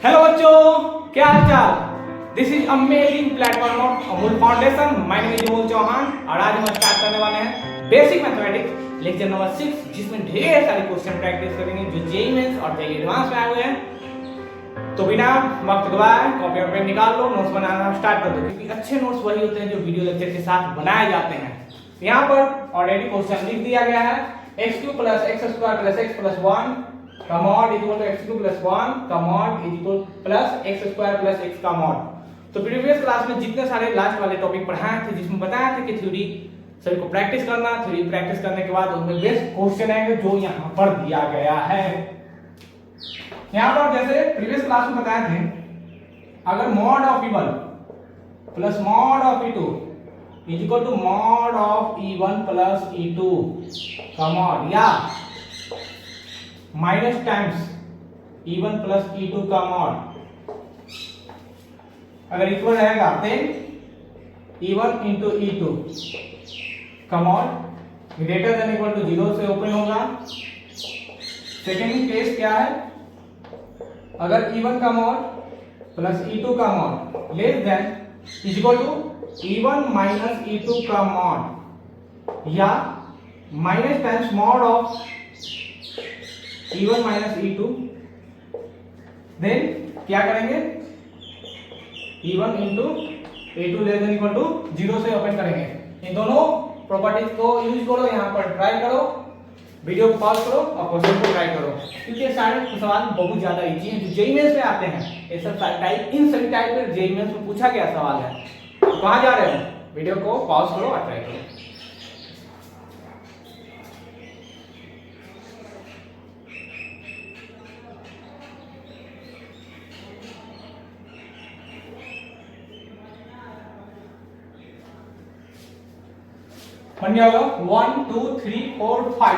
Hello बच्चों, क्या हाल चाल। This is amazing platform of Amul foundation. My name is Amul Chauhan और आज हम स्टार्ट करने वाले हैं बेसिक मैथमेटिक्स लेक्चर नंबर 6, जिसमें ढेर सारे क्वेश्चन प्रैक्टिस करेंगे जो जेईई मेंस और जेईई एडवांस में आए हुए हैं। तो बिना वक्त गवाए कॉपी और पेन निकाल लो, नोट्स बनाना स्टार्ट कर दो, क्योंकि अच्छे नोट्स वही होते हैं जो वीडियो लेक्चर के साथ बनाए जाते हैं। यहाँ पर ऑलरेडी क्वेश्चन लिख दिया गया है, x³ + x² + x + 1 का मॉड इक्वल टू x³ + 1 का mod equal plus x² + x का मॉड। तो प्रीवियस क्लास में जितने सारे लास्ट वाले टॉपिक पढ़ाए थे, जिसमें बताया था कि थ्योरी सभी को प्रैक्टिस करना, थ्योरी प्रैक्टिस करने के बाद उनमें बेस्ट क्वेश्चन है जो यहाँ पर दिया गया है। यहाँ पर जैसे प्रीवियस क्लास में बताए थे, अगर mod of e1 plus mod of e2 is equal to mod of e1 plus e2 का मॉड, या minus times e1 plus e2 का मॉड अगर इक्वल रहेगा, देन e1 इंटू e2 का mod greater than equal to 0 से open होगा। Second case क्या है, अगर e1 का मॉड प्लस e2 का mod less than is equal to e1 minus e2 का मॉड, या minus times mod of e1 minus e2, then क्या करेंगे, e1 into e2 less than equal to 0 से ओपन करेंगे। इन दोनों प्रॉपर्टीज को यूज करो, यहाँ पर ट्राई करो, वीडियो को पॉज करो और क्वेश्चन को ट्राई करो, क्योंकि ये सारे सवाल बहुत ज्यादा इजी हैं जो जेईई मेंस में आते हैं। ये सब टाइप, इन सभी टाइप के जेईई मेंस में पूछा गया सवाल है। तो कहाँ जा रहे हो, वीडियो को पॉज करो और ट्राई करो। बन गया होगा 1 2 3 4 5।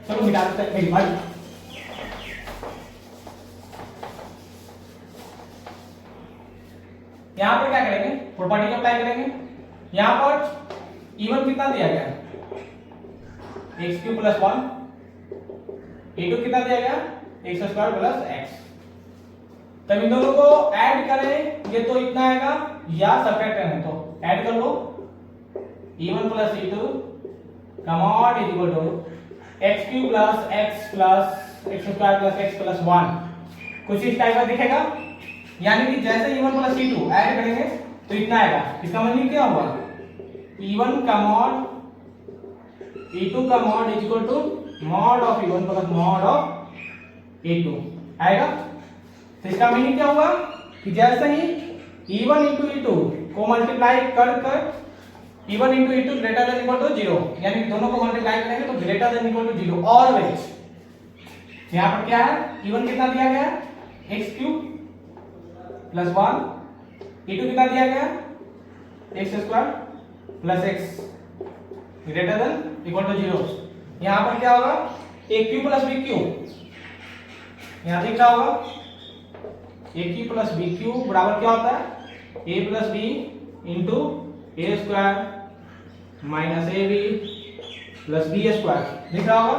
चलो मिटा देते हैं मेरी भाई। यहां पर क्या करेंगे, प्रॉपर्टी अप्लाई करेंगे। यहां पर e1 कितना दिया गया है, x³ + 1, e2 कितना दिया गया, x² + x। तब इन दोनों को ऐड करें, ये तो इतना आएगा, या सब्ट्रैक्ट करें तो ऐड कर लो, e1 + e2 का mod is equal to x³ + x + x² + x + 1। कुछ इस टाइप का दिखेगा, यानी कि जैसे e1 + e2 ऐड करेंगे तो इतना आएगा। इसका मतलब क्या हुआ, e1 का मॉड e2 का mod is equal to mod of e1 + mod of e2 आएगा। तो इसका मीनिंग क्या हुआ कि जैसे ही e1 * e2 को मल्टीप्लाई कर e1 * e2 greater than equal to 0, यानी दोनों को मल्टीप्लाई करेंगे तो greater than equal to 0 always. यहां पर क्या है, e1 कितना दिया गया है, x³ + 1, e2 कितना दिया गया, x² + x greater than equal to 0। यहां पर क्या होगा, aq + bq, यहां दिख रहा होगा aq + bq बराबर क्या होता है, a + b into a² minus ab plus b² दिख रहा होगा।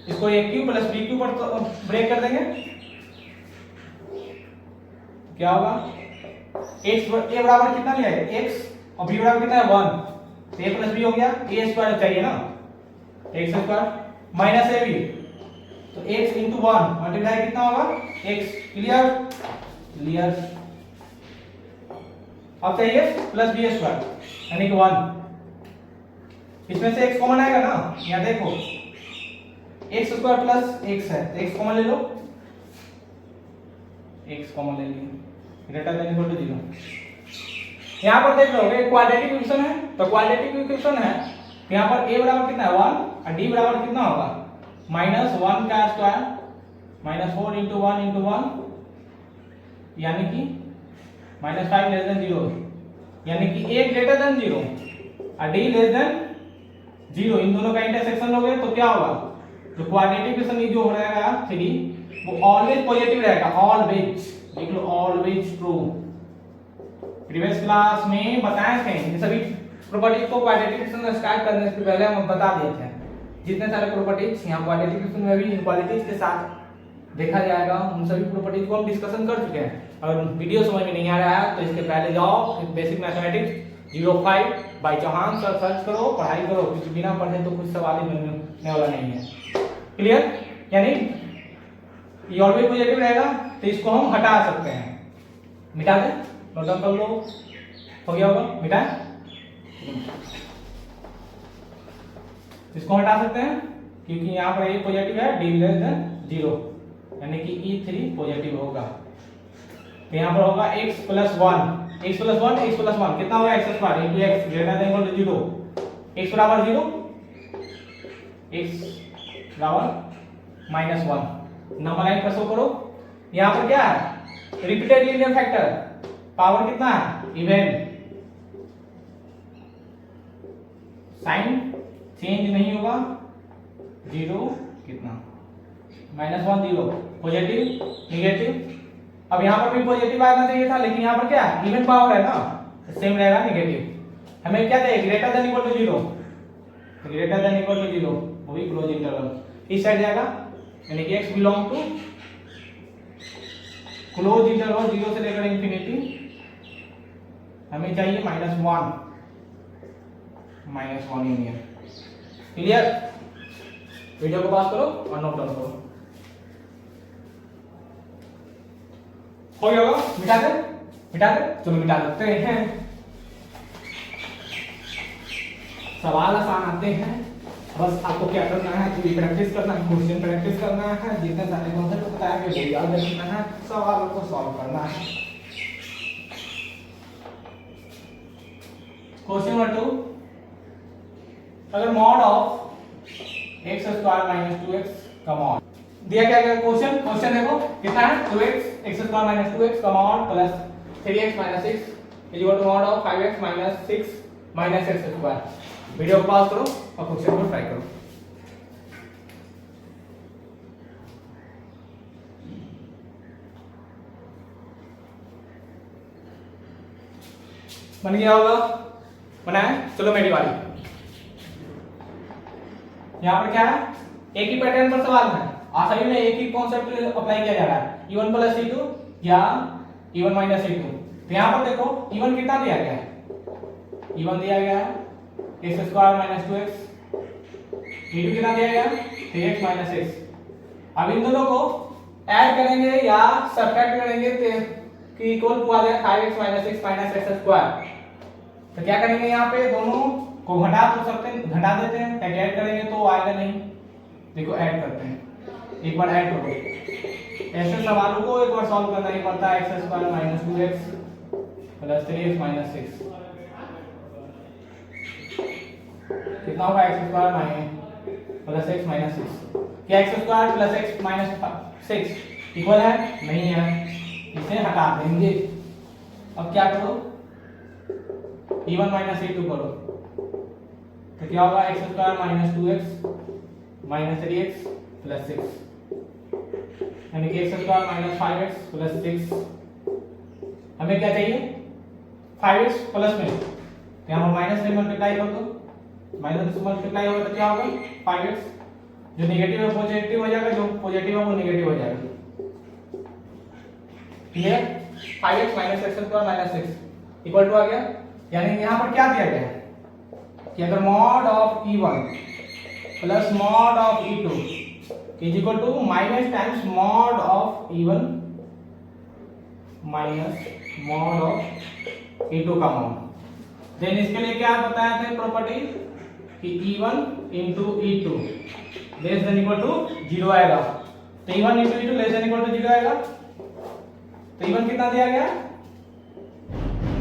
इसको aq + bq पर तो ब्रेक कर देंगे, क्या होगा, x a बराबर कितना लिया है, x, और b बराबर कितना है 1, तो a + b हो गया, a² चाहिए ना, x² माइनस ab, तो x * 1 मल्टीप्लाई कितना होगा, x। क्लियर। अब चाहिए प्लस b² यानी कि 1। इसमें से x कॉमन आएगा ना, यहाँ देखो x² + x है, तो x कॉमन ले लो, x कॉमन ले लिया, ग्रेटर देन इक्वल टू 0। यहाँ पर देख लो ये क्वाड्रेटिक इक्वेशन है, तो क्वाड्रेटिक इक्वेशन है, यहाँ पर a बराबर कितना है 1 और d बराबर कितना होगा, -1 का स्क्वायर -4 * 1 * 1, यानी कि -5 लेस देन 0, यानी कि a ग्रेटर देन 0 और d लेस देन 0, इन दोनों का इंटरसेक्शन लोगे तो क्या होगा, जो क्वाड्रेटिक इक्वेशन जो रहेगा 3 वो ऑलवेज पॉजिटिव रहेगा, ऑलवेज लिख लो, ऑलवेज ट्रू। प्रीवियस क्लास में बताए थे ये सभी प्रॉपर्टीज को क्वाड्रेटिक इक्वेशन स्टार्ट करने से पहले हम बता दिए थे। जितने सारे प्रॉपर्टीज यहाँ क्वाड्रेटिक इक्वेशन में भी इनक्वालिटीज के साथ देखा जाएगा। उन सभी प्रॉपर्टीज को हम डिस्कशन कर चुके हैं। अगर वीडियो समझ में नहीं आ रहा है तो इसके पहले जाओ basic mathematics 05 by Chauhan sir search करो, पढ़ाई करो, क्योंकि बिना पढ़े तो कुछ सवाल ही मिलने वाला नहीं है। क्लियर? यानी ये ऑलवेज पॉजिटिव रहेगा तो इसको हम हटा सकते हैं। मिटा दे, नोट डाउन कर लो, हो गया होगा, मिटाएं। इसको हटा सकते हैं क्योंकि यहाँ पर ए पॉजिटिव है, डी लेस देन 0, यानी कि E3 पॉजिटिव होगा। तो यहाँ पर होगा x plus 1, x plus 1, x plus 1 कितना होगा x square into x greater than equal to 0, x बराबर 0, x बराबर माइनस 1। नंबर लाइन पर शो करो। यहाँ पर क्या है? रिपीटेड लीनियर फैक्टर, पावर कितना है? इवन। साइन चेंज नहीं होगा, 0 कितना -1 0, पॉजिटिव नेगेटिव। अब यहाँ पर भी पॉजिटिव आना चाहिए था, लेकिन यहाँ पर क्या है? इवन पावर है ना, सेम रहेगा नेगेटिव। हमें क्या चाहिए? Greater than equal to 0, greater than equal to 0, वो भी क्लोज इंटरवल इस साइड जाएगा, यानी कि x belong to close interval 0 से लेकर इंफिनिटी। हमें चाहिए -1 यूनियन। क्लियर? वीडियो को पास करो और नोट डाउन करो। हो गया होगा? मिटा दे, मिटा दे, चलो मिटा देते हैं। सवाल आसान आते हैं, बस आपको क्या करना है? थोड़ी प्रैक्टिस करना है, क्वेश्चन प्रैक्टिस करना है, जितने सारे कॉन्सेप्ट बताया गया वो याद रखना है, सवालों को सॉल्व करना है। क्वेश्चन नंबर 2, अगर mod of x square minus 2x का मॉड दिया क्या गया? क्वेश्चन देखो कितना है? 2x x square minus 2x का mod plus 3x minus 6 is equal to mod of 5x minus 6 minus x square. Video को पॉज करो और क्वेश्चन को ट्राई करो। बन गया होगा? बना है? चलो मेरी बारी। यहाँ पर क्या है? एक ही पैटर्न पर सवाल है, सभी में एक ही कॉन्सेप्ट अप्लाई किया जा रहा है, E1 प्लस E2 या E1 माइनस E2। तो यहाँ पर देखो E1 कितना दिया गया है? E1 दिया गया है x square minus 2x, E2 कितना दिया गया है? 3x minus 6। अब इन दोनों को ऐड करेंगे या सब्ट्रैक्ट करेंगे कि इक्वल टू आ जाए 5x minus 6 minus x square. तो क्या करेंगे? यहाँ पे दोनों को घटा तो सकते हैं, घटा देते हैं, ताकि ऐड करेंगे तो आएगा नहीं। देखो ऐड करते हैं, एक बार ऐड करो। ऐसे सवालों को एक बार सॉल्व करना ही पड़ता है। x square minus 2x plus 3x minus 6 कितना होगा? x square minus plus x minus 6। क्या x square plus x minus 6 equal है? नहीं है, इसे हटा देंगे। अब क्या करो? E1 माइनस E2 करो, तो क्या होगा? x square minus 2x minus 3x plus 6, यानी कि x square minus 5x plus 6। हमें क्या चाहिए? 5x प्लस में, तो यहाँ पर माइनस से मल्टीप्लाई कर दो, माइनस से मल्टीप्लाई होगा तो क्या होगा? 5x, जो नेगेटिव है पॉजिटिव हो जाएगा, जो पॉजिटिव है वो नेगेटिव हो जाएगा। Clear? 5x minus x square minus 6 equal to आ गया। यानी यहाँ पर क्या दिया गया है कि अगर mod of E1 plus mod of E2 is equal to minus times mod of E1 minus mod of E2 का मॉड, देन इसके लिए क्या बताया था प्रॉपर्टी कि E1 into E2 less than equal to 0 आएगा। तो E1 into E2 less than equal to 0 आएगा। तो E1 कितना दिया गया?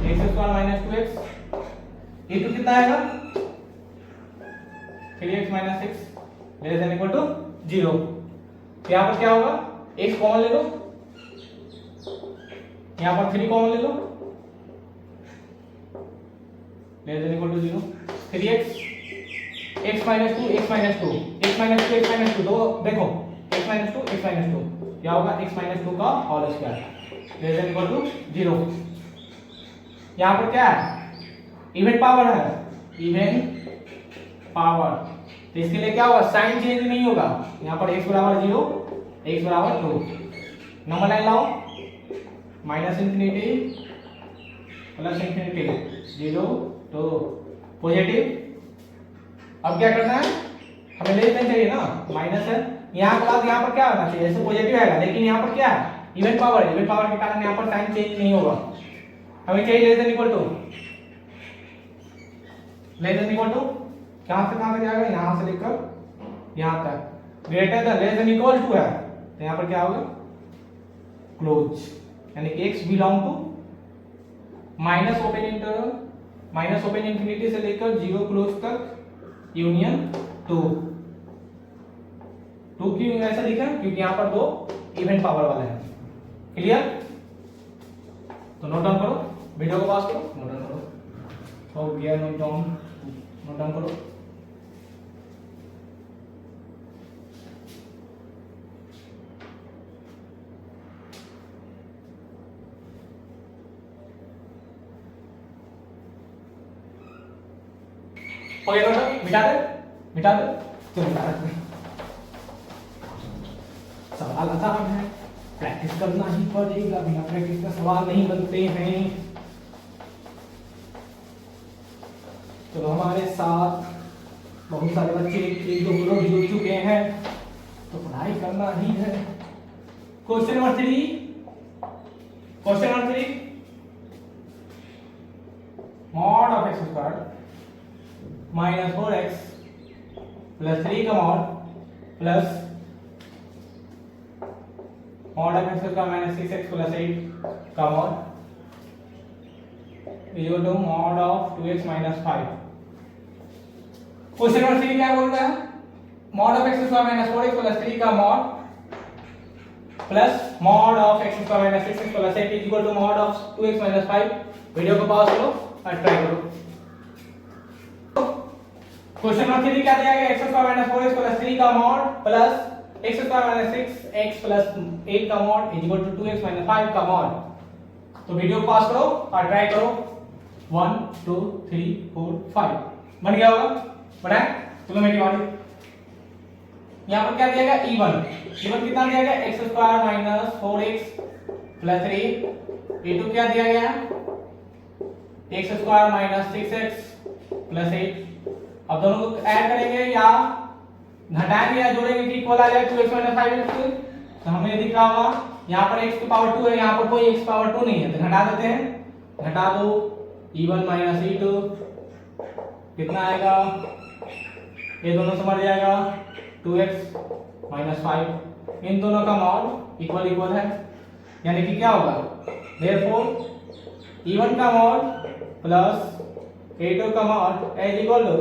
x square minus 2x, E2 कितना आएगा? 3x minus 6 less than equal to 0। यहाँ पर क्या होगा? x कॉमन ले लो, यहाँ पर 3 कॉमन ले लो, less than equal to 0। 3x x minus 2 x minus 2 x minus 2 x minus 2, तो देखो x माइनस 2 x माइनस 2 क्या होगा? x माइनस 2 का whole square less than equal to 0। यहाँ पर क्या है? इवन पावर है, इवन पावर, तो इसके लिए क्या होगा? साइन चेंज नहीं होगा। यहाँ पर x बराबर 0, x बराबर 2। नंबर लाइन लाओ, minus infinity plus infinity 0 2 positive. अब क्या करना है, हमें लेस देन चाहिए ना, माइनस है यहाँ के बाद यहाँ पर क्या होना चाहिए, ऐसे पॉजिटिव आएगा, लेकिन यहाँ पर क्या है इवन पावर के कारण यहाँ पर साइन चेंज नहीं होगा। हमें चाहिए less than equal to, less than equal to कहां से जाएगा, यहां से लेकर यहां तक, greater than less than equal to है तो यहां पर क्या होगा क्लोज, यानी कि x belong to minus open interval, minus open infinity से लेकर 0 क्लोज तक यूनियन 2 क्यों ऐसा लिखा, क्योंकि यहां पर दो इवन पावर वाले हैं। क्लियर, तो नोट डाउन करो, वीडियो को पास करो, नोट डाउन करो, हो गया नोट डाउन करो। ओके नोट मिटा दे चलो मिटा दे। सवाल आसान है, प्रैक्टिस करना ही पड़ेगा, बिना प्रैक्टिस का सवाल नहीं बनते हैं। तो हमारे साथ बहुत सारे बच्चे एक दो लोग जुड़ चुके हैं, तो पढ़ाई करना ही है। Question number 3 mod of x square minus 4x plus 3 का mod plus mod of x square minus 6x plus 8 का mod equal to mod of 2x minus 5। Question number 3 क्या बोल रहा है, mod of x square minus 4x plus 3 का mod plus mod of x square minus 6x plus 8 equal to mod of 2x minus 5। Video को pause करो और try करो। Question number 3 क्या दिया गया, x square minus 4x plus 3 का mod plus x square minus 6x plus 8 का mod equal to 2x minus 5 का मॉड। तो वीडियो को पॉज करो और ट्राई करो। 1 2 3 4 5 बन गया होगा, बनाए, चलो मेरी बारी। यहाँ पर क्या दिया गया, e1 कितना दिया गया, x square minus 4x plus 3, e2 क्या दिया गया, x square minus 6x plus 8। अब दोनों को ऐड करेंगे या घटाएंगे या जोड़ेंगे कि इक्वल आ जाए 2x माइनस 5x। तो हमें ये दिख रहा होगा यहाँ पर x की पावर 2 है, यहाँ पर कोई x पावर 2 नहीं है, तो घटा देते हैं, घटा दो e1 माइनस e2 कितना आएगा, ये दोनों से मर जाएगा 2x माइनस 5। इन दोनों का मॉड इक्वल है, यानी कि क्या होगा, देयरफॉर e1 का मॉड प्लस e2 का mod is equal to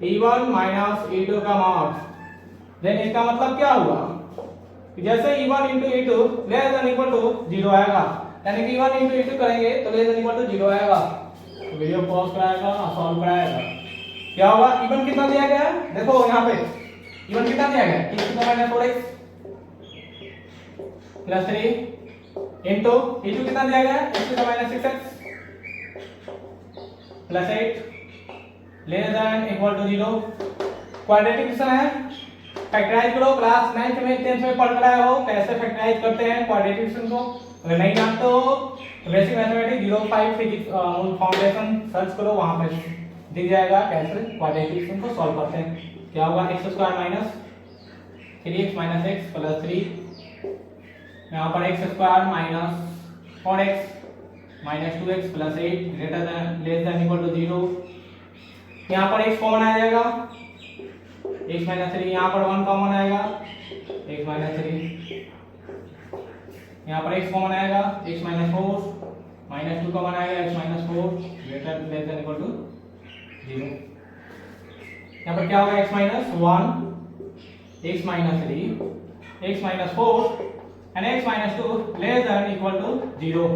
e1 minus e2 का मॉड। देन इसका मतलब क्या हुआ कि जैसे e1 into e2 less than equal to 0 आएगा, यानी कि e1 into e2 करेंगे तो लेस देन इक्वल टू 0 आएगा। तो वीडियो पॉज कराएगा और सॉल्व कराएगा। क्या होगा, e1 कितना दिया गया है, देखो यहाँ पे e1 कितना दिया गया है, x minus 4x plus 3 into e2 कितना दिया गया है, x minus 6x plus 8 less than equal to 0। Quadratic division है, फैक्टराइज करो। क्लास 9th में 10th में पढ़ कर आए हो कैसे फैक्टराइज करते हैं क्वाड्रेटिक डिवीजन को। अगर नहीं जानते हो तो basic mathematics 05 physics foundation search करो, वहां पे दिख जाएगा कैसे क्वाड्रेटिक डिवीजन को सॉल्व करते हैं। क्या होगा, x square minus 3x minus x plus 3, यहाँ पर x square minus 4x minus 2x plus 8 greater than less than equal to 0। यहाँ पर x कॉमन आ जाएगा, x माइनस 3, यहाँ पर 1 कॉमन आएगा, x माइनस 3, यहाँ पर x कॉमन आएगा, x माइनस 4 माइनस 2 कॉमन आएगा, x minus 4 greater less than equal to 0। यहाँ पर क्या होगा, x minus 1 x minus 3 x minus 4 and x minus 2 less than equal to 0।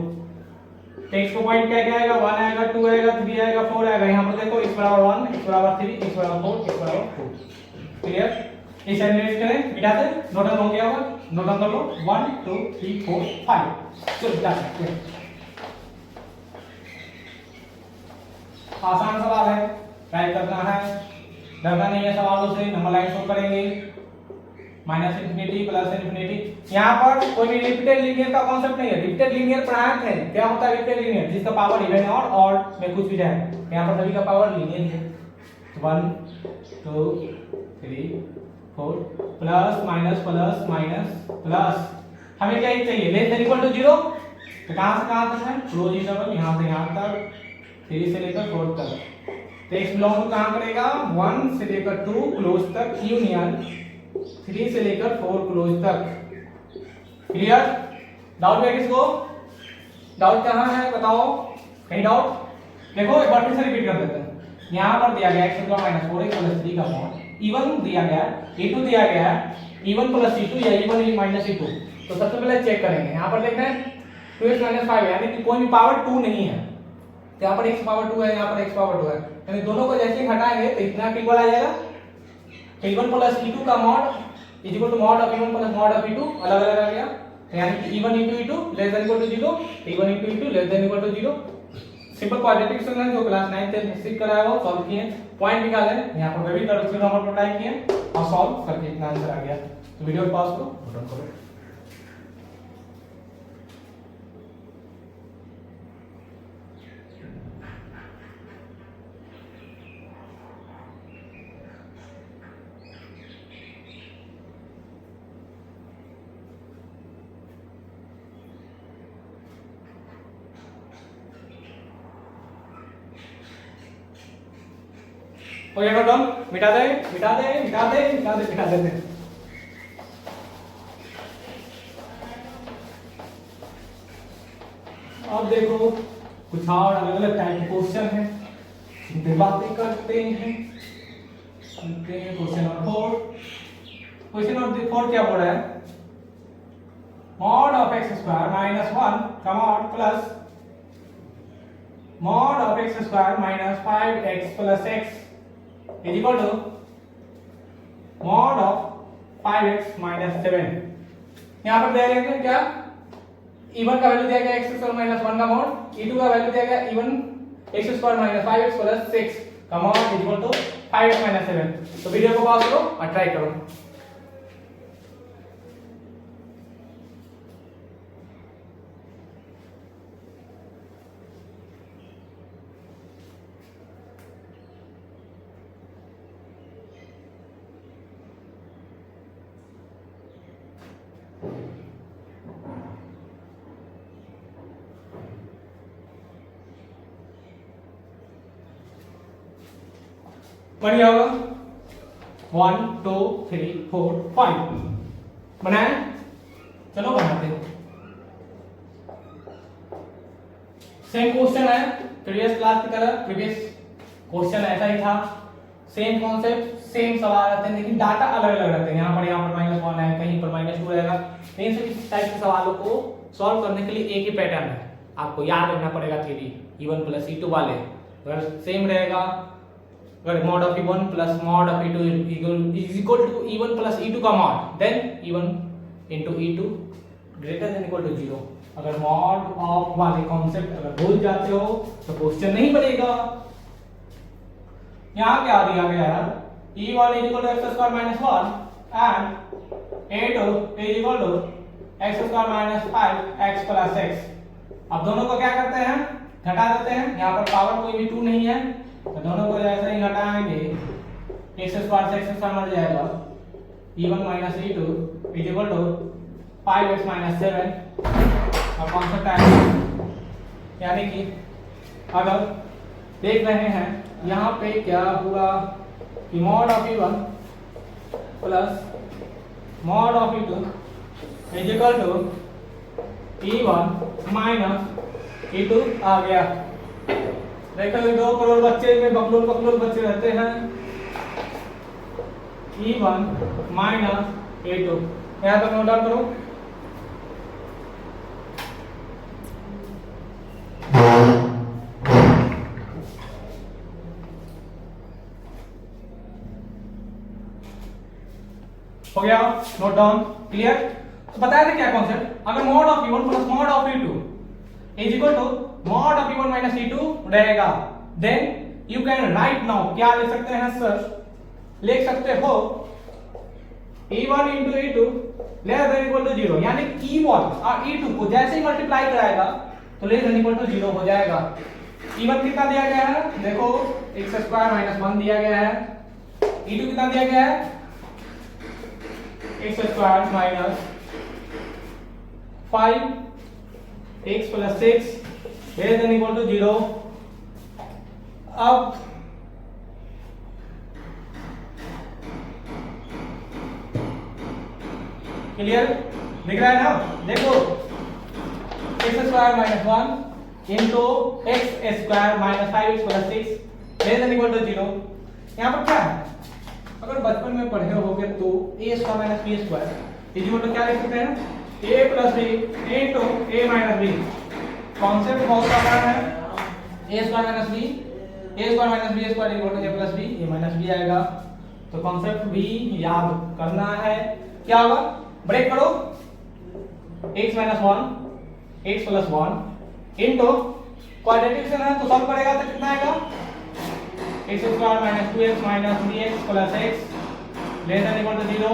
x को पॉइंट क्या क्या आएगा, 1 आएगा, 2 आएगा, 3 आएगा, 4 आएगा। यहाँ पर देखो x बराबर 1, x बराबर 3, x बराबर 4, x बराबर 2। क्लियर, इस एलिमिनेट करें, मिटा दे, नोट डाउन हो गया होगा, नोट डाउन कर लो 1 2 3 4 5। चलो मिटा सकते हैं, आसान सवाल है, ट्राई करना है, डरना नहीं है सवालों से। नंबर लाइन शो करेंगे, माइनस इन्फिनिटी प्लस इन्फिनिटी। यहाँ पर कोई भी रिपीटेड लीनियर का कॉन्सेप्ट नहीं है। रिपीटेड लीनियर पढ़ाते हैं, क्या होता है रिपीटेड लीनियर, जिसका पावर इवन है और ऑड में कुछ भी जाए। यहाँ पर सभी का पावर लीनियर है, 1 2 3 4 प्लस माइनस प्लस हमें क्या चाहिए, लेस देन इक्वल टू 0। तो कहां से कहां तक है, क्लोज इंटरवल यहां से यहां तक 3 से लेकर 4 तक। तो x बिलोंग टू कहां करेगा, 1 से लेकर 2 क्लोज तक यूनियन 3 से लेकर 4 क्लोज तक। क्लियर? डाउट है किसको? डाउट कहां है बताओ, कहीं डाउट? देखो एक बार फिर से रिपीट कर देते हैं। यहां पर दिया गया x - 4x + 3 का मॉड, e1 दिया गया है, e2 दिया गया है, e1 + e2 या e1 - e2। तो सबसे पहले चेक करेंगे, यहां पर देखना है 2x - 5 यानी कि कोई भी पावर 2 नहीं है। तो यहां पर x पावर 2 है, यहां पर x पावर 2 है, यानी दोनों को जैसे ही हटाएंगे तो इतना इक्वल आ जाएगा। e1 + e2 का mod = mod of e1 + mod of e2 अलग अलग आ गया। तो यानी कि e1 * e2 less than equal to 0, e1 * e2 less than equal to 0। Simple quadratic equation जो क्लास 9 10 में सीख कराया वो सॉल्व किए, पॉइंट निकाले, यहां पर भी ट्रिग्नोमेट्री नंबर अप्लाई किए और सॉल्व करके इतना आंसर आ गया। तो वीडियो को पॉज करो, बटन करो। हो गया डन, मिटा दे मिटा दे मिटा दे मिटा दे मिटा देते हैं। अब देखो कुछ और अलग अलग टाइप के क्वेश्चन है, जिनपे बातें करते हैं। Question number 4। क्वेश्चन नंबर 4 क्या बोल रहा है, मॉड ऑफ x² - 1 का mod plus mod of x² - 5x + x is equal to mod of 5x - 7। यहां पर दिया गया क्या, e1 का वैल्यू दिया गया x² - 1 का मॉड, e2 का वैल्यू दिया गया e1 x² - 5x + 6 का mod is equal to 5x - 7। तो वीडियो को पॉज करो और ट्राई करो। बढ़िया होगा, 1 2 3 4 5 बनाए, चलो बनाते हैं। सेम क्वेश्चन है प्रीवियस क्लास की तरह, प्रीवियस क्वेश्चन ऐसा ही था, सेम कॉन्सेप्ट सेम सवाल रहते हैं, लेकिन डाटा अलग अलग रहते हैं। यहाँ पर -1 है, कहीं पर -2 रहेगा। लेकिन इस टाइप के सवालों को सॉल्व करने के लिए एक ही पैटर्न है, आपको याद रखना पड़ेगा। थ्योरी e1 + e2 वाले अगर सेम रहेगा, अगर mod of e1 + mod of e2 is equal to e1 + e2 का mod, then e1 into e2 greater than equal to 0। अगर mod of वाले कॉन्सेप्ट अगर भूल जाते हो तो क्वेश्चन नहीं बनेगा। यहाँ क्या दिया गया है, e1 is equal to x² - 1 and a2 is equal to x² - 5x + x। अब दोनों को क्या करते हैं, घटा देते हैं। यहाँ पर पावर कोई भी 2 नहीं है, तो दोनों को जैसे ही घटाएंगे x² से x² मर जाएगा, e1 - e2 is equal to 5x - 7। अब कॉन्सेप्ट आएगा, यानी कि अगर देख रहे हैं यहाँ पे क्या हुआ कि mod of e1 plus mod of e2 is equal to e1 - e2 आ गया। देखो 2 करोड़ बच्चे में बकलोल बच्चे रहते हैं, e1 - a2 यहाँ तक नोट डाउन करो। हो गया नोट डाउन, क्लियर? तो बताया था क्या कॉन्सेप्ट, अगर mod of e1 plus mod of e2 is equal to mod of e1 - e2 रहेगा, then you can write now, क्या लिख सकते हैं सर, लिख सकते हो E1 into E2 less than equal to 0, यानी E1 और E2 को जैसे ही मल्टीप्लाई कराएगा तो लेस देन इक्वल टू 0 हो जाएगा। E1 कितना दिया गया है, देखो x स्क्वायर माइनस 1 दिया गया है। E2 कितना दिया गया है, x square minus 5 x plus 6 less than equal to 0। अब क्लियर दिख रहा है ना, देखो x square minus 1 into x square minus 5x plus 6 less than equal to 0। यहाँ पर क्या है, अगर बचपन में पढ़े होगे तो a square minus b square equal to क्या लिख सकते हैं, a plus b into a minus b। Concept बहुत आसान है, a square minus b, a square minus b square equal to a plus b, a minus b आएगा। तो concept भी याद करना है। क्या होगा, ब्रेक करो, x minus 1 x plus 1 into quadratic है तो सॉल्व करेगा तो कितना आएगा, x square minus 2x minus 3x plus x less than equal to 0,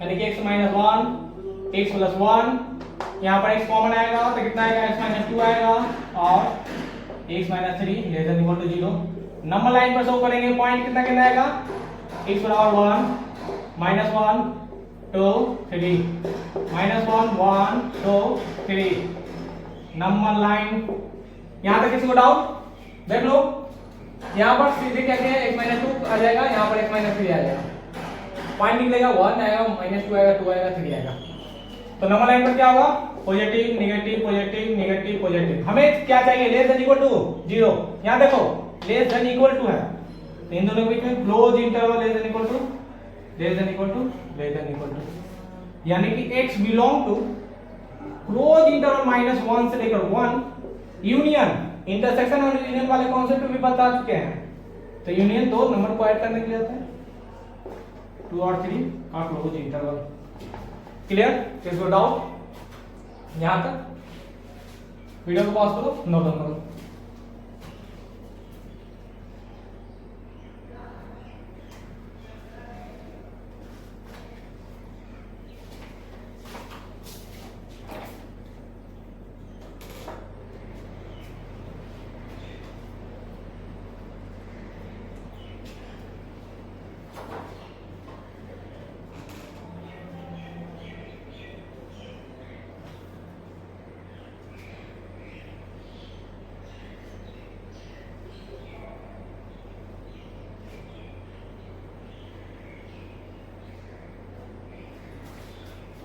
यानी कि x माइनस 1 x प्लस 1, यहाँ पर x कॉमन आएगा तो कितना आएगा, x माइनस 2 आएगा और x minus 3 less than equal to 0। Number line पर शो करेंगे, पॉइंट कितना कितना आएगा, x बराबर 1 माइनस 1 2 3 माइनस 1 1 2 3। नंबर लाइन यहां तक किसी को डाउट, देख लो यहां पर सीधे क्या क्या x माइनस 2 आ जाएगा, यहां पर x माइनस 3 आ जाएगा, पॉइंट निकलेगा 1 आएगा माइनस 2 आएगा 2 आएगा 3 आएगा। तो नंबर लाइन पर क्या होगा, positive negative positive negative positive. हमें क्या चाहिए, लेस देन इक्वल टू 0। यहां देखो लेस देन इक्वल टू है तो इन दोनों के बीच में close interval less than equal to less than equal to less than equal to, यानी कि x belong to close interval minus 1 से लेकर 1। यूनियन, इंटरसेक्शन और यूनियन वाले कॉन्सेप्ट भी बता चुके हैं। तो यूनियन दो नंबर को ऐड करने के लिए होता है, 2 और 3 का क्लोज इंटरवल। क्लियर, किसी को डाउट यहां तक, वीडियो को पॉज करो, नोट डाउन करो।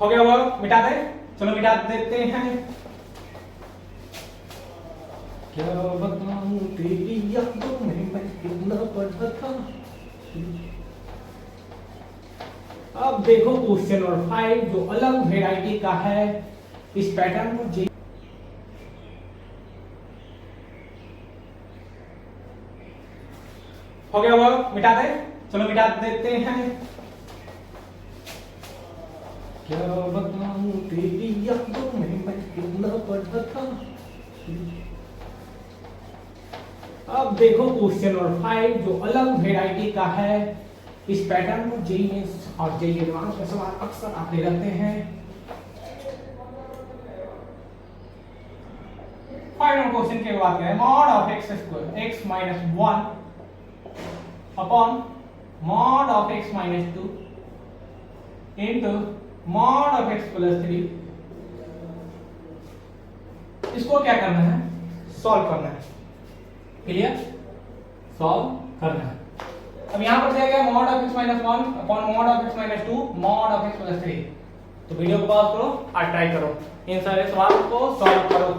हो गया वो, मिटा दे, चलो मिटा देते हैं। क्या बताऊं तेरी यादों में मैं कितना पढ़ा था। अब देखो क्वेश्चन नंबर 5 जो अलग वेराइटी का है, इस पैटर्न को जी हो गया वो, मिटा दे, चलो मिटा देते हैं। क्या बताऊं तेरी यादों में मैं कितना पढ़ा था। अब देखो क्वेश्चन नंबर 5 जो अलग वेराइटी का है, इस पैटर्न को जेईई मेंस और जेईई एडवांस में सवाल अक्सर आते रहते हैं। फाइनल क्वेश्चन के बाद है mod of x square x minus 1 upon mod of x minus 2 into mod of x plus 3। इसको क्या करना है, सॉल्व करना है। क्लियर, सॉल्व करना है। अब यहां पर दिया गया mod of x minus 1 upon mod of x minus 2 mod of x plus 3। तो वीडियो को पॉज करो और ट्राई करो, इन सारे सवाल को सॉल्व करो।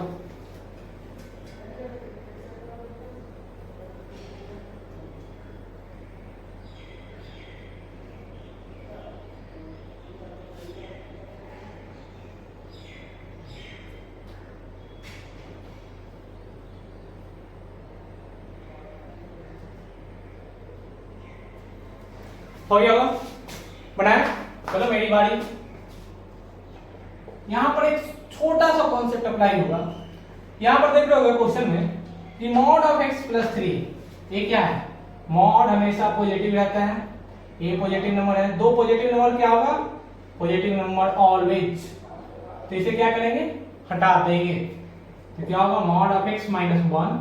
हो गया होगा, बनाया, चलो मेरी बारी। यहां पर एक छोटा सा कॉन्सेप्ट अप्लाई होगा। यहां पर देख रहे हो क्वेश्चन में कि मॉड ऑफ x प्लस 3, ये क्या है, मॉड हमेशा पॉजिटिव रहता है ए पॉजिटिव नंबर है, दो पॉजिटिव नंबर क्या होगा, पॉजिटिव नंबर ऑलवेज। तो इसे क्या करेंगे, हटा देंगे। तो क्या होगा, मॉड ऑफ x माइनस 1,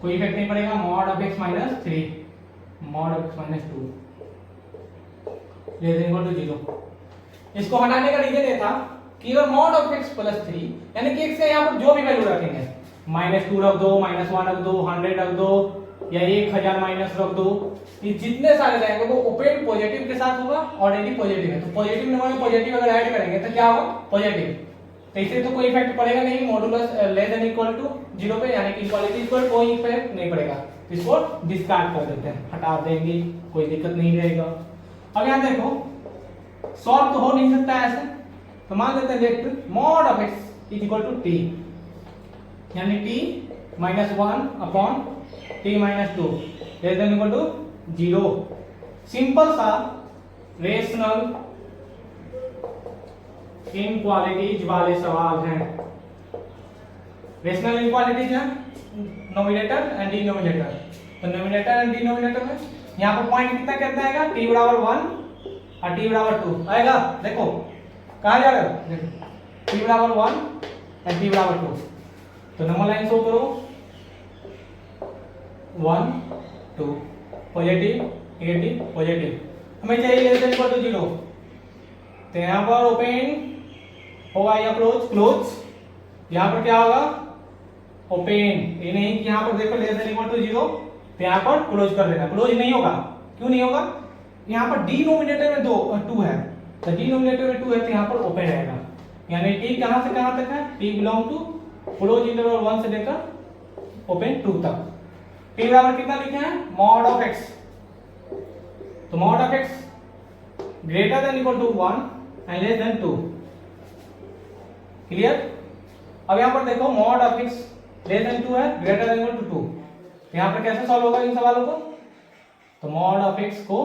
कोई इफेक्ट नहीं पड़ेगा, mod of x minus 3, mod of x minus 2 less than equal to 0। इसको हटाने का रीजन ये था कि अगर मॉड ऑफ x प्लस 3 यानी कि x से यहाँ पर जो भी वैल्यू रखेंगे, -2 रख दो, -1 रख दो, 100 रख दो या 1000 माइनस रख दो, ये जितने सारे रहेंगे वो ओपन पॉजिटिव के साथ होगा, ऑलरेडी पॉजिटिव है। तो पॉजिटिव नंबर में पॉजिटिव अगर ऐड करेंगे तो क्या होगा, पॉजिटिव। तो इससे तो कोई इफेक्ट पड़ेगा नहीं, modulus less than equal to 0 पे, यानी कि इक्वालिटी पर कोई इफेक्ट नहीं पड़ेगा। इसको डिस्कार्ड कर देते हैं, हटा देंगे, कोई दिक्कत नहीं रहेगा। अब यहाँ देखो सॉल्व तो हो नहीं सकता ऐसे, तो मान लेते हैं left mod of x is equal to t, यानी t minus 1 upon t minus 2 less than equal to 0। Simple सा रेशनल इनक्वालिटीज वाले सवाल हैं। रेशनल इनक्वालिटीज है नोमिनेटर एंड डिनोमिनेटर। तो नोमिनेटर एंड डिनोमिनेटर में यहाँ पर पॉइंट कितना कितना आएगा, t बराबर 1 और t बराबर 2 आएगा। देखो कहाँ जा रहे हो, देखो t बराबर 1 एंड t बराबर 2। तो नंबर लाइन शो करो 1 2 पॉजिटिव नेगेटिव पॉजिटिव, हमें चाहिए लेस देन इक्वल टू 0। तो यहाँ पर ओपन होगा या क्लोज, क्लोज। यहाँ पर क्या होगा, ओपन। ये नहीं कि यहाँ पर देखो लेस देन इक्वल टू 0 तो यहाँ पर क्लोज कर देना, क्लोज नहीं होगा। क्यों नहीं होगा, यहाँ पर डिनोमिनेटर में 2 है, तो डिनोमिनेटर में 2 है तो यहाँ पर ओपन रहेगा। यानी t कहाँ से कहाँ तक है, t belong to close interval 1 से लेकर ओपन 2 तक। t बराबर कितना लिखे हैं, मॉड ऑफ x। तो mod of x greater than equal to 1 and less than 2। Clear. अब यहाँ पर देखो mod of x less than 2 है, ग्रेटर देन इक्वल टू 2। यहाँ पर कैसे सॉल्व होगा इन सवालों को, तो मॉड ऑफ x को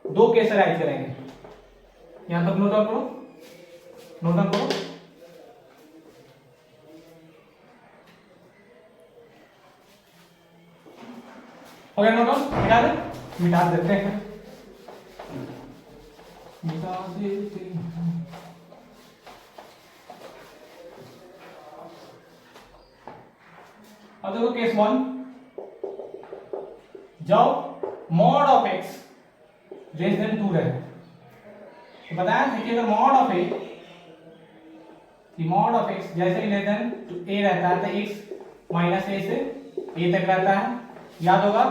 दो केस राइज करेंगे। यहां तक नोट डाउन करो, नोट डाउन करो। हो गया नोट डाउन, मिटा दे, मिटा देते हैं, मिटा देते हैं। अब देखो केस 1, जब mod of x less than 2 रहे, तो बताया था कि अगर mod of a, mod of x जैसे ही लेस देन a रहता है तो x माइनस a से a तक रहता है। याद होगा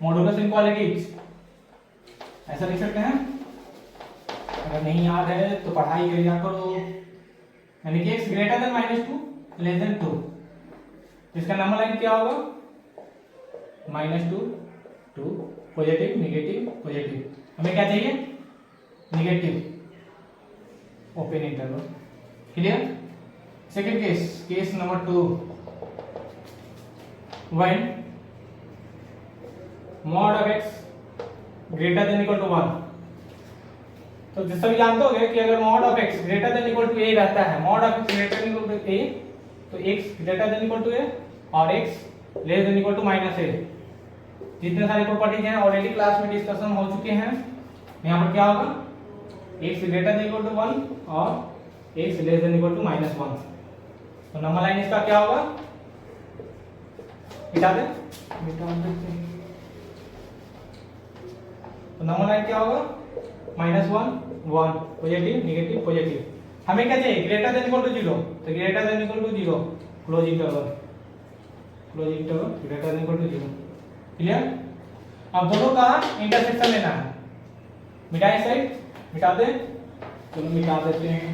मॉडुलस इनक्वालिटीज, ऐसा लिख सकते हैं। अगर नहीं याद है तो पढ़ाई करिया करो। यानी कि x greater than -2 less than 2, इसका नंबर लाइन क्या होगा, -2 2 पॉजिटिव नेगेटिव पॉजिटिव। हमें क्या चाहिए, negative open interval. Clear. Second case, case number 2, when mod of x greater than equal to 1। तो जैसा भी जानते होगे कि अगर mod of x greater than equal to a रहता है, mod of x greater than equal to a, तो x greater than equal to a और x less than equal to -a। जितने सारे प्रॉपर्टीज हैं ऑलरेडी क्लास में discussion हो चुके हैं। यहाँ पर क्या होगा, x greater than equal to 1 और x less than equal to -1। तो नंबर लाइन इसका क्या होगा, मिटा दे, मिटा देते हैं। तो नंबर लाइन क्या होगा, -1 1 पॉजिटिव नेगेटिव पॉजिटिव। हमें क्या चाहिए, ग्रेटर देन इक्वल टू 0, तो greater than equal to 0 close interval, close interval greater than equal to 0। Clear. अब दोनों का इंटरसेक्शन लेना है, मिटाए साइड, मिटा दे, चलो मिटा देते हैं।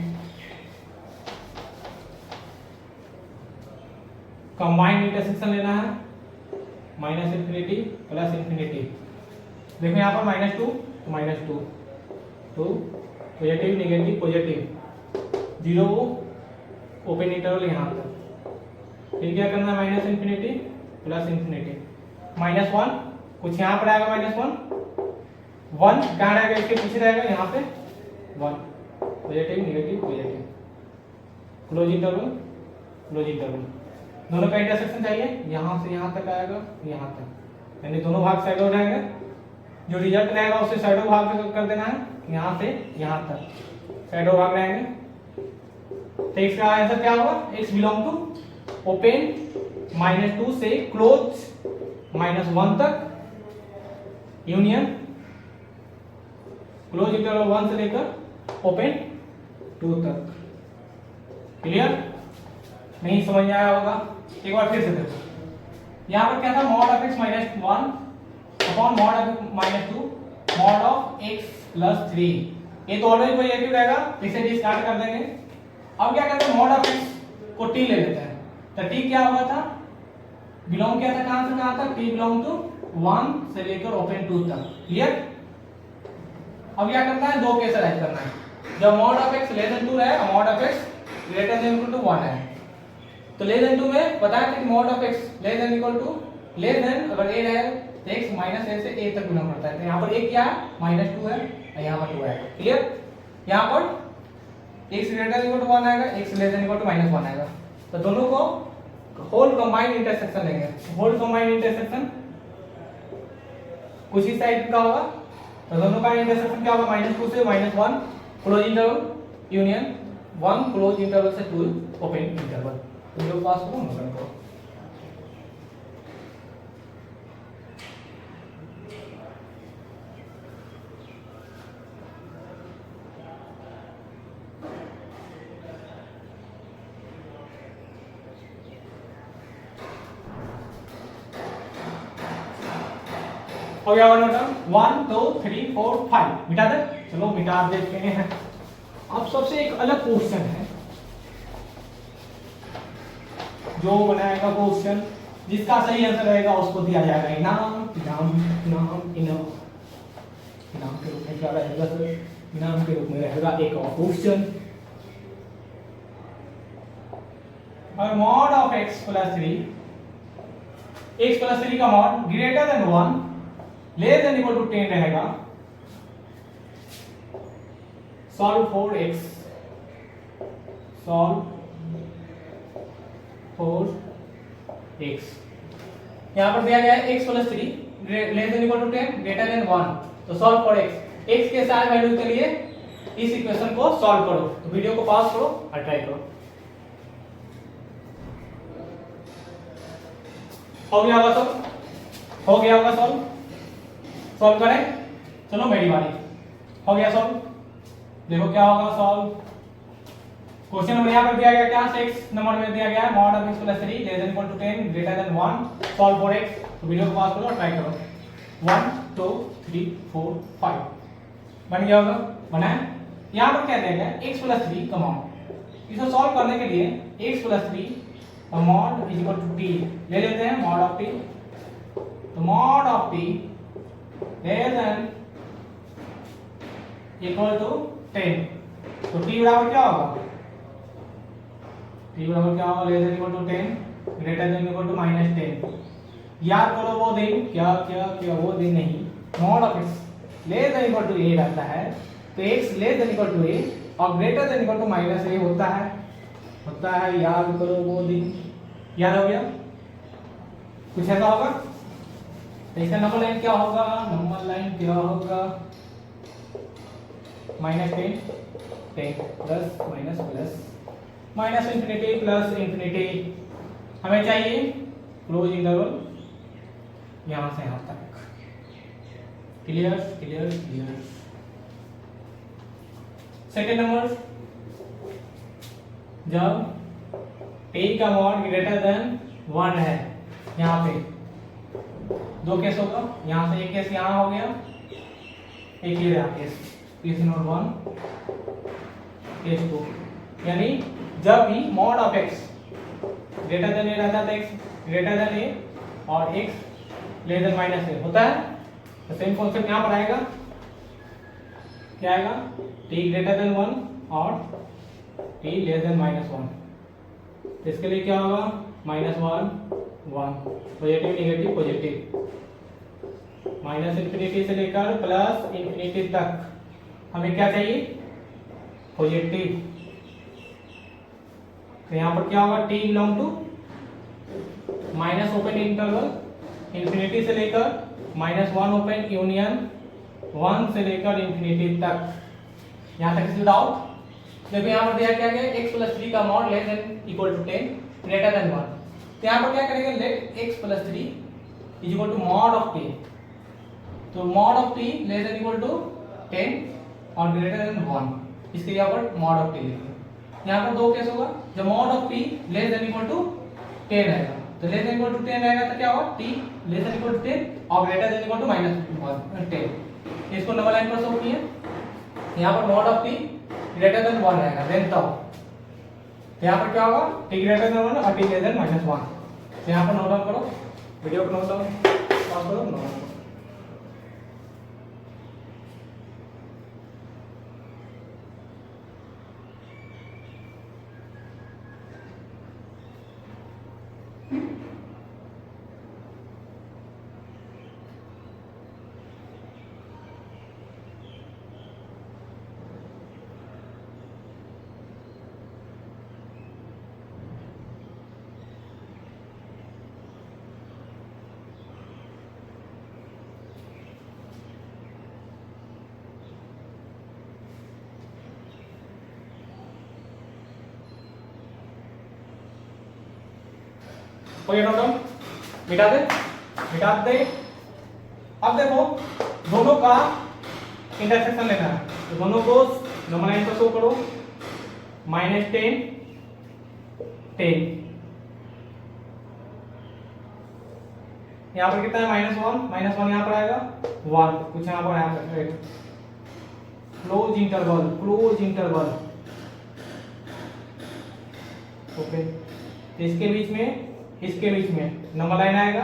कंबाइंड इंटरसेक्शन लेना है, -∞ प्लस ∞। देखो यहाँ पर -2 तो -2 2 positive negative positive 0 open interval यहाँ तक। फिर क्या करना है, -∞ प्लस ∞। -1 कुछ यहाँ पर आएगा, -1 1 कहाँ रहेगा, इसके पीछे रहेगा, यहाँ पे 1 positive negative positive, close interval close interval. दोनों का इंटरसेक्शन चाहिए, यहाँ से यहाँ तक आएगा, यहाँ तक, यानी दोनों भाग साइड हो जाएंगे। जो रिजल्ट रहेगा उसे शैडो भाग में कर देना है, यहाँ से यहाँ तक शैडो भाग रहेंगे। तो x का आंसर क्या होगा, x बिलोंग टू ओपन -2 से क्लोज -1 तक यूनियन क्लोज इंटरवल 1 से लेकर ओपन 2 तक। क्लियर? नहीं समझ में आया होगा, एक बार फिर से देखो। यहाँ पर क्या था, mod of x -1 upon mod of -2 mod of x + 3। ये तो ऑलरेडी पॉजिटिव रहेगा, इसे डिस्कार्ड कर देंगे। अब क्या करते हैं, मॉड ऑफ x को t ले लेते हैं। तो t क्या हुआ था, बिलोंग क्या था, कहां से कहां तक, t बिलोंग टू 1 से लेकर ओपन 2 तक। क्लियर? अब क्या करना है, दो केस अरेंज करना है। जब mod of x less than 2 है और mod of x greater than equal to 1 है, तो लेस देन 2 में बताया था कि mod of x less than equal to less than अगर a है तो x -a से a तक गुना करता है। तो यहाँ पर a क्या है, -2 है और यहाँ पर 2 है। क्लियर? यहाँ पर x ग्रेटर इक्वल टू 1 आएगा, x less than equal to -1 आएगा। तो दोनों को होल कंबाइंड इंटरसेक्शन लेंगे। होल कंबाइंड इंटरसेक्शन कुछ ही साइड का होगा, तो दोनों का इंटरसेक्शन क्या होगा, -2 से -1 close interval union 1 close interval से 2 ओपन इंटरवल। तो जो पास करो ना करो। हो गया वन टर्म 1 2 3 4 5 मिटा दे। चलो मिटा देते हैं। अब सबसे एक अलग क्वेश्चन है जो बनाएगा क्वेश्चन, जिसका सही आंसर रहेगा उसको दिया जाएगा इनाम। इनाम इनाम इनाम इनाम के रूप में क्या रहेगा सर, इनाम के रूप में रहेगा एक और क्वेश्चन। और मॉड ऑफ x + 3 x + 3 का mod greater than 1 less than equal to 10 रहेगा। Solve for x, solve for x। यहां पर दिया गया है x + 3 less than equal to 10 greater than 1। तो सॉल्व फॉर x, x के साथ वैल्यू के लिए इस इक्वेशन को सॉल्व करो। तो वीडियो को पॉज करो और ट्राई करो। हो गया होगा सॉल्व, हो गया होगा सॉल्व, सॉल्व करें। चलो मेरी बारी, हो गया सॉल्व। देखो क्या होगा सॉल्व। क्वेश्चन नंबर यहाँ पर दिया गया क्या, 6 नंबर में दिया गया है mod of x + 3 less than equal to 10 greater than 1 solve for x। तो वीडियो को पॉज करो ट्राई करो। 1 2 3 4 5 बन गया होगा, बना है। यहाँ पर क्या दिया गया, x + 3 का मॉड। इसे सॉल्व करने के लिए x + 3 का mod is equal to t ले लेते हैं, मॉड ऑफ t। तो mod of t less than equal to 10। तो t बराबर क्या होगा, t बराबर क्या होगा, less than equal to 10 greater than equal to -10। याद करो वो दिन, क्या क्या क्या वो दिन नहीं, mod of x less than equal to a रहता है। तो x less than equal to a और greater than equal to -a होता है। याद करो वो दिन, याद हो गया, कुछ ऐसा होगा। तो इसका नंबर लाइन क्या होगा, नंबर लाइन क्या होगा, -10 10 plus minus plus minus infinity plus infinity. हमें चाहिए क्लोज इंटरवल यहां से यहां तक। Clear clear clear. Second number, जब t का मॉड ग्रेटर देन 1 है, यहाँ पे दो केस होगा। यहाँ से एक केस यहाँ हो गया, एक ये रहा केस नंबर 1 केस 2। यानी जब भी mod of x greater then a रहता है तो x ग्रेटर देन a और x लेस देन -a होता है। तो सेम कॉन्सेप्ट यहाँ पर आएगा, क्या आएगा, t ग्रेटर देन 1 और t लेस देन -1। तो इसके लिए क्या होगा, -1 1 positive negative positive, minus infinity से लेकर प्लस इंफिनिटी तक हमें क्या चाहिए, पॉजिटिव। तो यहाँ पर क्या होगा, t belong to minus open interval infinity से लेकर -1 ओपन यूनियन 1 से लेकर इंफिनिटी तक। यहाँ तक किसी डाउट? देखो यहाँ पर दिया क्या गया, x प्लस 3 का mod less than equal to 10 greater than 1। तो यहाँ पर क्या करेंगे, let x plus 3 is equal to mod of t। तो mod of t less than equal to 10 और ग्रेटर देन 1, इसके यहाँ पर मॉड ऑफ t लिखेंगे। यहाँ पर दो केस होगा, जब mod of t less than equal to 10 रहेगा, तो लेस देन इक्वल टू 10 रहेगा तो क्या होगा, t less than equal to 10 और ग्रेटर देन इक्वल टू -10। इसको डबल लाइन पर शो किए। यहाँ पर mod of t greater than 1 रहेगा, देन तब तो यहाँ पर क्या होगा, t ग्रेटर देन 1 और t लेस देन -1। तो यहाँ पर नोट डाउन करो, वीडियो को नोट डाउन करो, नोट डाउन। कोई नोट डाउन मिटा दे, मिटा दे। अब देखो दोनों का इंटरसेक्शन लेना है, तो दोनों को नंबर लाइन पर शो करो, -10 10। यहाँ पर कितना है, -1 यहाँ पर आएगा 1, कुछ यहाँ पर आया क्लोज इंटरवल ओके। इसके बीच में नंबर लाइन आएगा,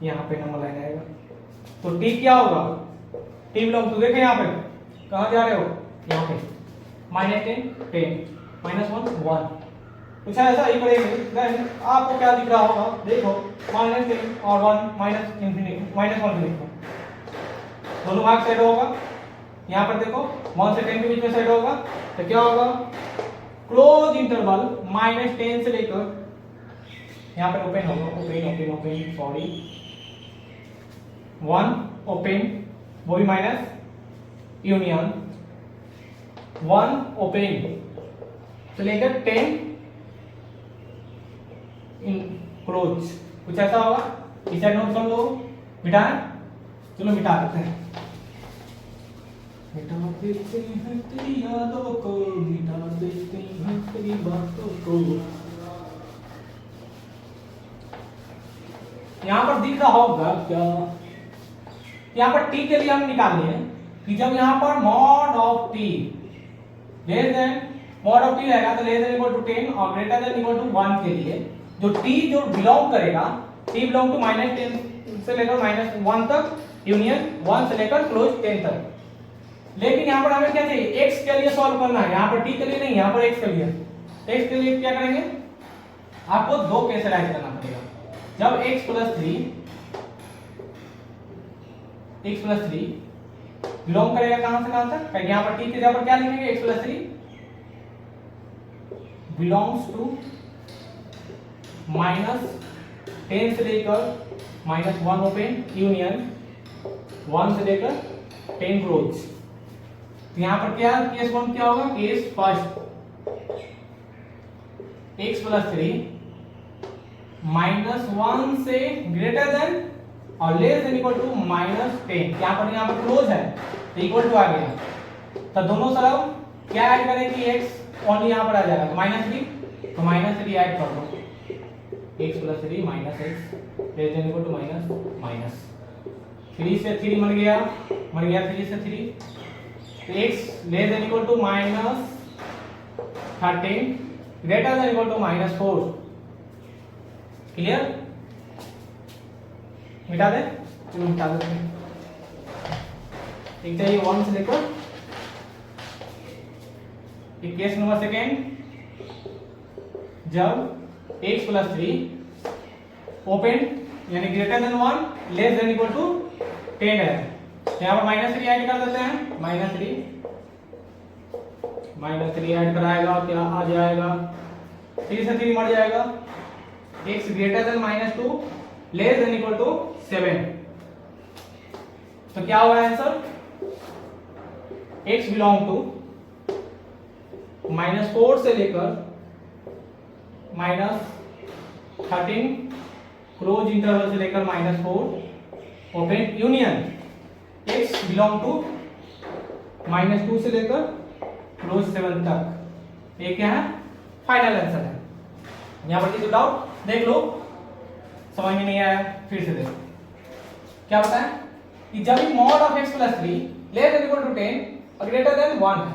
यहाँ पे नंबर लाइन आएगा। तो t क्या होगा, t बिलोंग टू, देखें यहाँ पे कहाँ जा रहे हो, यहाँ पे -10 10 -1 1, कुछ ऐसा ही करेंगे। देन आपको क्या दिख रहा होगा, देखो -10 और 1 -1 लिखो, दोनों भाग साइड होगा। यहाँ पर देखो 1 से 10 के बीच में साइड होगा, तो क्या होगा, क्लोज इंटरवल -10 से लेकर यहाँ पर ओपन होगा, ओपन सॉरी 1 ओपन, वो भी माइनस यूनियन 1 ओपन से लेकर 10 इन क्लोज, कुछ ऐसा होगा। इस साइड नोट कर लो, मिटा, चलो मिटा देते हैं, मिटा देते हैं तेरी यादों को, मिटा देते हैं तेरी बातों को। यहाँ पर दिख रहा होगा क्या, यहाँ पर t के लिए हम निकाले हैं कि जब यहाँ पर mod of t less then mod of t रहेगा, तो लेस देन इक्वल टू 10 और ग्रेटर देन इक्वल टू 1 के लिए जो t जो बिलोंग करेगा, t बिलोंग टू -10 से लेकर -1 तक, यूनियन 1 से लेकर क्लोज 10 तक। लेकिन यहाँ पर हमें क्या चाहिए, x के लिए सॉल्व करना है, यहाँ पर t के लिए नहीं, यहाँ पर x के लिए। x के लिए क्या करेंगे, आपको दो केस राइज करना पड़ेगा। जब x प्लस 3 बिलोंग करेगा कहां से कहां तक, यहाँ पर t के जगह पर क्या लिखेंगे, x प्लस 3 बिलोंग्स टू -10 से लेकर -1 ओपन यूनियन 1 से लेकर 10 क्लोज। तो यहाँ पर क्या केस 1 क्या होगा, केस फर्स्ट x प्लस 3 -1 से ग्रेटर देन और लेस देन इक्वल टू -10। यहाँ पर क्लोज है तो इक्वल टू आ गया, तो दोनों तरफ क्या ऐड करें कि x ओनली यहाँ पर आ जाएगा, तो -3, तो -3 ऐड कर दो, x plus 3 -x less than equal to minus 3 से 3 मर गया 3 से 3, तो x less than equal to -13 greater than equal to -4। Clear, मिटा दे, चलो मिटा देते हैं। एक चाहिए 1 से लेकर, केस नंबर सेकेंड, जब x प्लस 3 ओपन यानी greater than 1 less than equal to 10 है, यहाँ पर -3 ऐड कर देते हैं, -3 ऐड कराएगा क्या आ जाएगा, 3 से 3 मर जाएगा, x greater than -2 less than equal to 7। तो क्या होगा आंसर, x बिलोंग टू -4 से लेकर -13 क्लोज इंटरवल से लेकर -4 open union x belong to -2 से लेकर क्लोज 7 तक। ये क्या है? फाइनल आंसर है। यहां पर किसी डाउट देख लो, समझ में नहीं आया फिर से देखो। क्या बताया कि जब भी mod of x plus 3 less than equal to 10 और ग्रेटर देन 1 है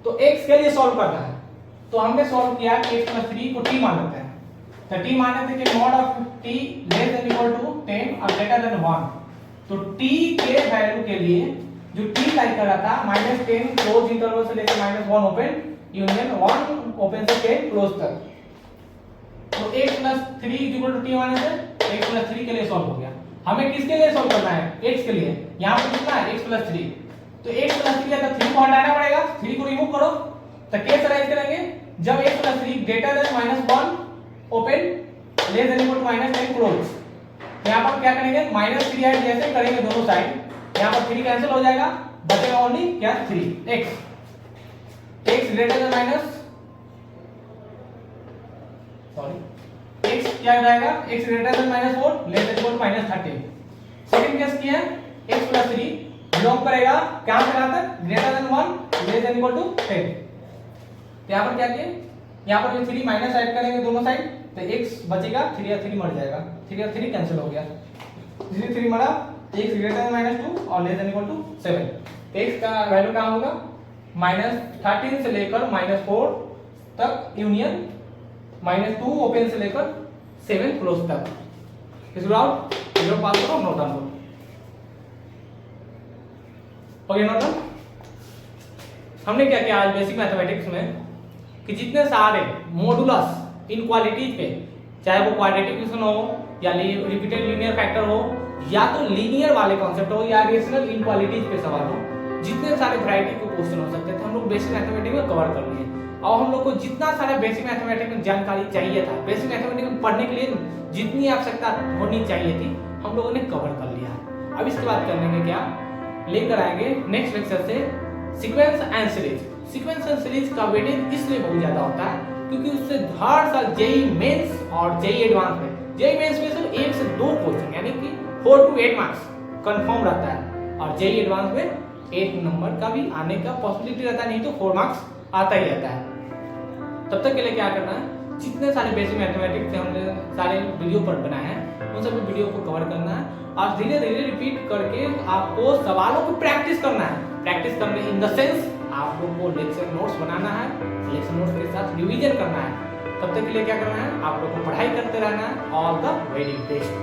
तो x के लिए सॉल्व करना है। तो हमने सॉल्व किया कि x प्लस 3 को t मान लेते हैं। तो t मान लेते हैं कि mod of t less than equal to 10 और ग्रेटर देन 1। तो t के वैल्यू के लिए जो t लाइक कर रहा था -10 क्लोज इंटरवल से लेकर -1 ओपन यूनियन 1 ओपन से 10 क्लोज तक। तो x plus 3 equal to t माने से x प्लस 3 के लिए सॉल्व हो गया। हमें किसके लिए सॉल्व करना है? x के लिए। यहां पर कितना है? x plus 3। तो x प्लस 3 है तो 3 को हटाना पड़ेगा, 3 को रिमूव करो। तो कैसे राइट करेंगे? जब x plus 3 greater than -1 open less than equal to -10 close. यहां पर क्या करेंगे? -3 ऐड जैसे करेंगे दोनों साइड, यहां पर 3 कैंसिल हो जाएगा, बचेगा ओनली क्या? 3 x ग्रेटर देन x क्या रहेगा? x greater than -4 less than equal to -13। Second case किया है x प्लस 3 बिलोंग करेगा क्या पे आता है? Greater than 1 less than equal to 10। यहां पर क्या किया? यहां पर जो 3 माइनस ऐड करेंगे दोनों साइड तो x बचेगा, 3 या 3 मर जाएगा, 3 या 3 कैंसिल हो गया, 3 मरा, x ग्रेटर देन -2 और less than equal to 7। x का वैल्यू क्या होगा? -13 से लेकर -4 तक यूनियन -2 ओपन से लेकर 7 क्लोज तक। इस डाउट जीरो पास करो, नोट डाउन करो। Okay note down. हमने क्या किया आज बेसिक मैथमेटिक्स में कि जितने सारे मॉडुलस इनक्वालिटीज पे, चाहे वो क्वाड्रेटिक इक्वेशन हो या रिपीटेड लीनियर फैक्टर हो या तो लीनियर वाले कॉन्सेप्ट हो या रेशनल इनक्वालिटीज पे सवाल हो, जितने सारे वैरायटी के क्वेश्चन हो सकते थे हम लोग बेसिक मैथमेटिक्स में कवर कर लिए। और हम लोग को जितना सारा बेसिक मैथमेटिक्स में जानकारी चाहिए था, बेसिक मैथमेटिक्स में पढ़ने के लिए जितनी आवश्यकता होनी चाहिए थी हम लोगों ने कवर कर लिया है। अब इसके बाद करने में क्या लेकर आएंगे नेक्स्ट लेक्चर से sequence and series. Sequence and series का वेटेज इसलिए बहुत ज्यादा होता है क्योंकि उससे हर साल जेई मेंस और जेई एडवांस में, जेई मेंस में सिर्फ 1 से 2 क्वेश्चन यानी कि 4 to 8 मार्क्स कंफर्म रहता है और जेई एडवांस में 8 नंबर का भी आने का पॉसिबिलिटी रहता है, नहीं तो 4 मार्क्स आता ही रहता है। तब तक के लिए क्या करना है? जितने सारे बेसिक मैथमेटिक्स से हमने सारे वीडियो पर बनाए हैं उन सभी वीडियो को कवर करना है और धीरे धीरे रिपीट करके आपको सवालों को प्रैक्टिस करना है। प्रैक्टिस करने इन द सेंस आप लोग को लेक्चर नोट्स बनाना है, लेक्चर नोट्स के साथ रिवीजन करना है। तब तक के लिए क्या करना है? आप लोग को पढ़ाई करते रहना है। All the very best.